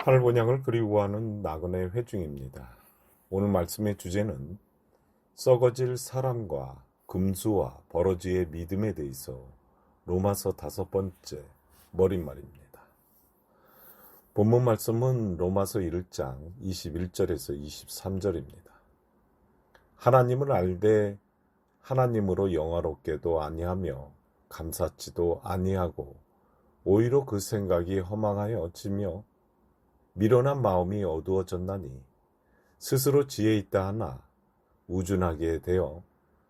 하늘번양을 그리워하는 나그네 회중입니다. 오늘 말씀의 주제는 썩어질 사람과 금수와 버러지의 믿음에 대해서 로마서 5번째 머릿말입니다. 본문 말씀은 로마서 1장 21절에서 23절입니다. 하나님을 알되 하나님으로 영화롭게도 아니하며 감사치도 아니하고 오히려 그 생각이 허망하여 지며 미련한 마음이 어두워졌나니 스스로 지혜 있다 하나 우준하게 되어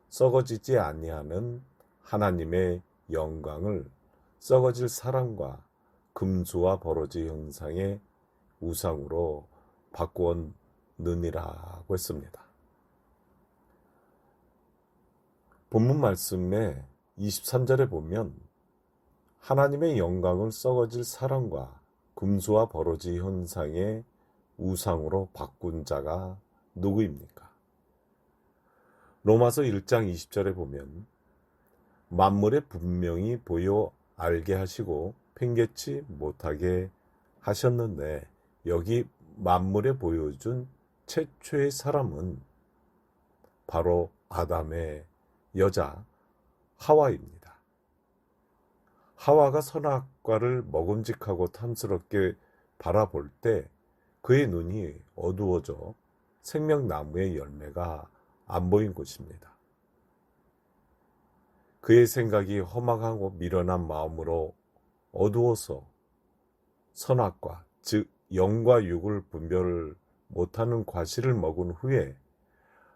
썩어지지 아니하는 하나님의 영광을 썩어질 사람과 금수와 버러지 형상의 우상으로 바꾸었느니라고 했습니다. 본문 말씀의 23절에 보면 하나님의 영광을 썩어질 사람과 금수와 버러지 현상의 우상으로 바꾼 자가 누구입니까? 로마서 1장 20절에 보면 만물에 분명히 보여 알게 하시고 팽개치 못하게 하셨는데 여기 만물에 보여준 최초의 사람은 바로 아담의 여자 하와입니다. 하와가 선악과를 먹음직하고 탐스럽게 바라볼 때 그의 눈이 어두워져 생명나무의 열매가 안 보인 것입니다. 그의 생각이 허망하고 미련한 마음으로 어두워서 선악과, 즉 영과 육을 분별을 못하는 과실을 먹은 후에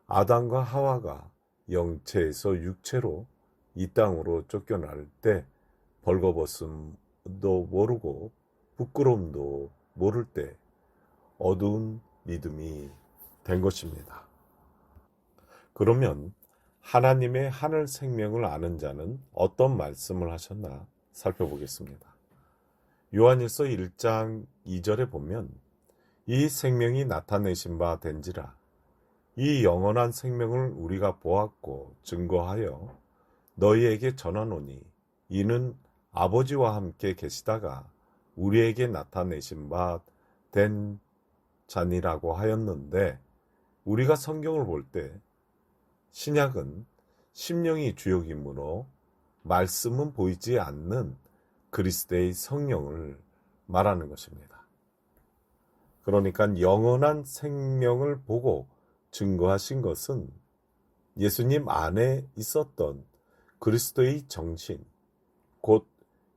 아담과 하와가 영체에서 육체로 이 땅으로 쫓겨날 때 벌거벗음도 모르고 부끄러움도 모를 때 어두운 믿음이 된 것입니다. 그러면 하나님의 하늘 생명을 아는 자는 어떤 말씀을 하셨나 살펴보겠습니다. 요한일서 1장 2절에 보면 이 생명이 나타내신 바 된지라 이 영원한 생명을 우리가 보았고 증거하여 너희에게 전하노니 이는 아버지와 함께 계시다가 우리에게 나타내신 바 된 자니라고 하였는데 우리가 성경을 볼 때 신약은 심령이 주역이므로 말씀은 보이지 않는 그리스도의 성령을 말하는 것입니다. 그러니까 영원한 생명을 보고 증거하신 것은 예수님 안에 있었던 그리스도의 정신, 곧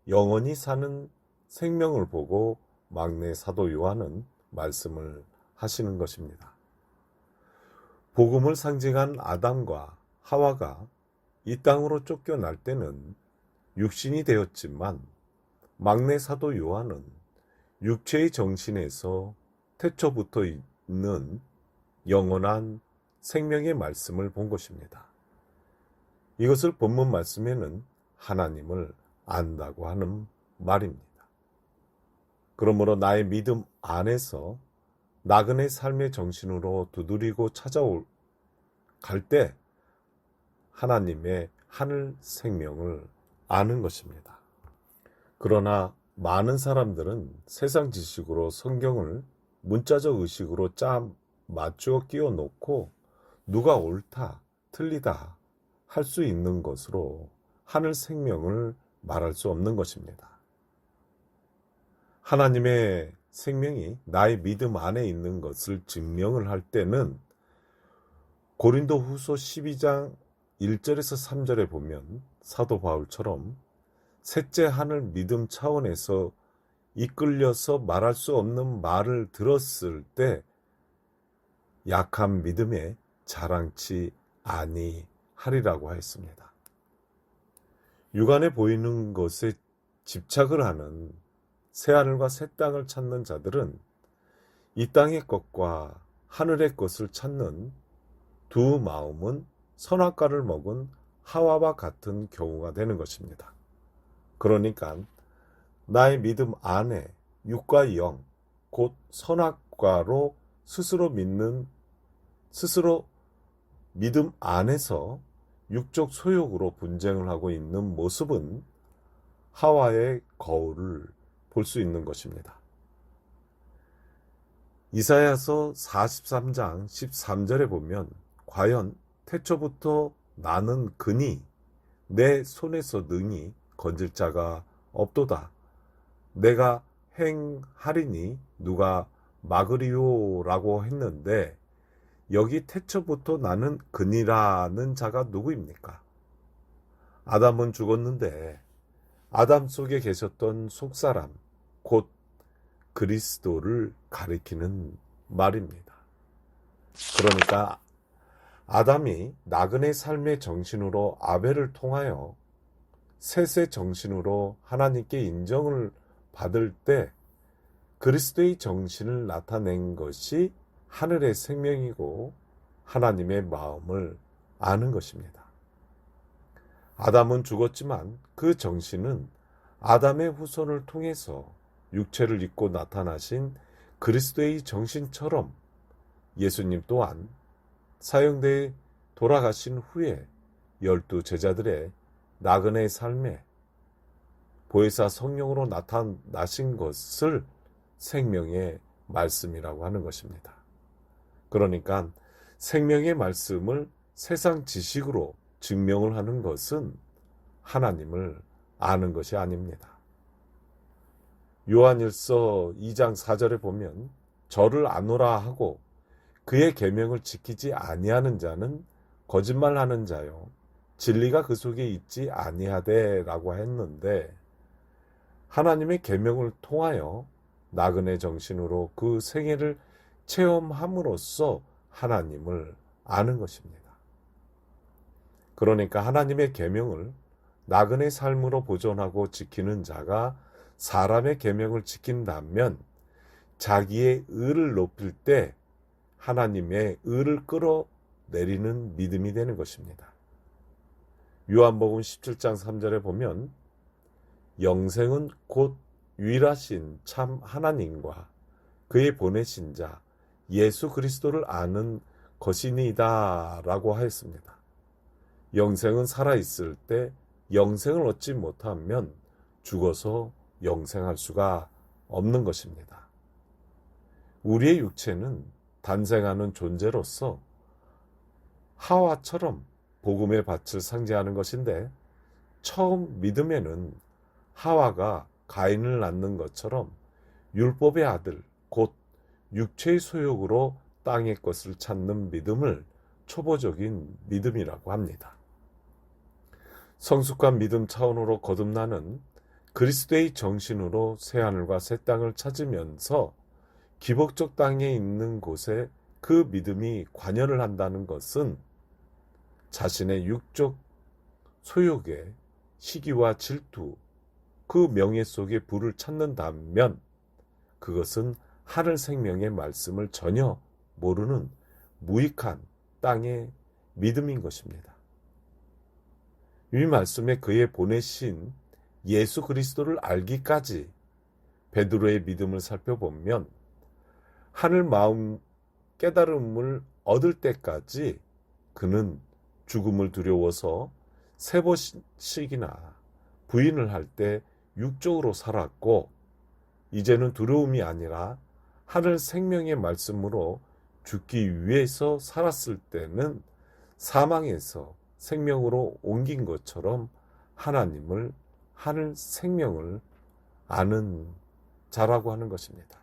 영원히 사는 생명을 보고 막내 사도 요한은 말씀을 하시는 것입니다. 복음을 상징한 아담과 하와가 이 땅으로 쫓겨날 때는 육신이 되었지만 막내 사도 요한은 육체의 정신에서 태초부터 있는 영원한 생명의 말씀을 본 것입니다. 이것을 본문 말씀에는 하나님을 안다고 하는 말입니다. 그러므로 나의 믿음 안에서 나그네 삶의 정신으로 두드리고 찾아갈 때 하나님의 하늘 생명을 아는 것입니다. 그러나 많은 사람들은 세상 지식으로 성경을 문자적 의식으로 짜 맞추어 끼워 놓고 누가 옳다, 틀리다 할 수 있는 것으로 하늘 생명을 말할 수 없는 것입니다. 하나님의 생명이 나의 믿음 안에 있는 것을 증명을 할 때는 고린도 후서 12장 1절에서 3절에 보면 사도 바울처럼 셋째 하늘 믿음 차원에서 이끌려서 말할 수 없는 말을 들었을 때 약한 믿음에 자랑치 아니하리라고 하였습니다. 육안에 보이는 것에 집착을 하는 새하늘과 새 땅을 찾는 자들은 이 땅의 것과 하늘의 것을 찾는 두 마음은 선악과를 먹은 하와와 같은 경우가 되는 것입니다. 그러니까 나의 믿음 안에 육과 영, 곧 선악과로 스스로 믿음 안에서 육적 소욕으로 분쟁을 하고 있는 모습은 하와의 거울을 볼 수 있는 것입니다. 이사야서 43장 13절에 보면 과연 태초부터 나는 그니 내 손에서 능히 건질 자가 없도다. 내가 행하리니 누가 막으리요라고 했는데 여기 태초부터 나는 그니라는 자가 누구입니까? 아담은 죽었는데 아담 속에 계셨던 속사람 곧 그리스도를 가리키는 말입니다. 그러니까 아담이 나그네 삶의 정신으로 아벨을 통하여 셋의 정신으로 하나님께 인정을 받을 때 그리스도의 정신을 나타낸 것이 하늘의 생명이고 하나님의 마음을 아는 것입니다. 아담은 죽었지만 그 정신은 아담의 후손을 통해서 육체를 입고 나타나신 그리스도의 정신처럼 예수님 또한 사형대에 돌아가신 후에 12 제자들의 나그네 삶에 보혜사 성령으로 나타나신 것을 생명의 말씀이라고 하는 것입니다. 그러니까 생명의 말씀을 세상 지식으로 증명을 하는 것은 하나님을 아는 것이 아닙니다. 요한일서 2장 4절에 보면 저를 아노라 하고 그의 계명을 지키지 아니하는 자는 거짓말하는 자요 진리가 그 속에 있지 아니하되라고 했는데 하나님의 계명을 통하여 나그네 정신으로 그 생애를 체험함으로써 하나님을 아는 것입니다. 그러니까 하나님의 계명을 나그네 삶으로 보존하고 지키는 자가 사람의 계명을 지킨다면 자기의 의를 높일 때 하나님의 의를 끌어내리는 믿음이 되는 것입니다. 요한복음 17장 3절에 보면 영생은 곧 유일하신 참 하나님과 그의 보내신 자 예수 그리스도를 아는 것이니이다 라고 하였습니다. 영생은 살아있을 때 영생을 얻지 못하면 죽어서 영생할 수가 없는 것입니다. 우리의 육체는 단생하는 존재로서 하와처럼 복음의 밭을 상징하는 것인데 처음 믿음에는 하와가 가인을 낳는 것처럼 율법의 아들 곧 육체의 소욕으로 땅의 것을 찾는 믿음을 초보적인 믿음이라고 합니다. 성숙한 믿음 차원으로 거듭나는 그리스도의 정신으로 새하늘과 새 땅을 찾으면서 기복적 땅에 있는 곳에 그 믿음이 관여를 한다는 것은 자신의 육적 소욕의 시기와 질투, 그 명예 속에 불을 찾는다면 그것은 하늘 생명의 말씀을 전혀 모르는 무익한 땅의 믿음인 것입니다. 이 말씀에 그의 보내신 예수 그리스도를 알기까지 베드로의 믿음을 살펴보면 하늘 마음 깨달음을 얻을 때까지 그는 죽음을 두려워서 3번씩이나 부인을 할 때 육적으로 살았고 이제는 두려움이 아니라 하늘 생명의 말씀으로 죽기 위해서 살았을 때는 사망에서 생명으로 옮긴 것처럼 하나님을 하늘 생명을 아는 자라고 하는 것입니다.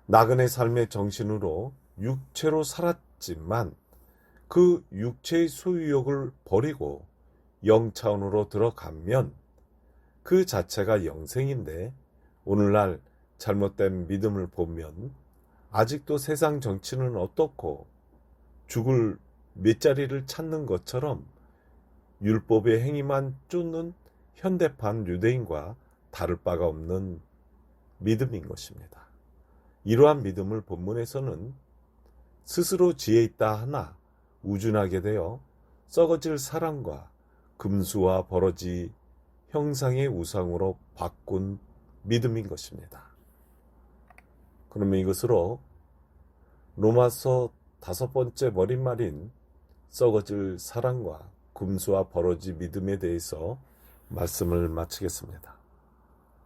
나그네 삶의 정신으로 육체로 살았지만 그 육체의 소유욕을 버리고 영 차원으로 들어가면 그 자체가 영생인데 오늘날 잘못된 믿음을 보면 아직도 세상 정치는 어떻고 죽을 밑자리를 찾는 것처럼 율법의 행위만 쫓는 현대판 유대인과 다를 바가 없는 믿음인 것입니다. 이러한 믿음을 본문에서는 스스로 지혜 있다 하나 우준하게 되어 썩어질 사랑과 금수와 버러지 형상의 우상으로 바꾼 믿음인 것입니다. 그러면 이것으로 로마서 5번째 머릿말인 썩어질 사랑과 금수와 버러지 믿음에 대해서 말씀을 마치겠습니다.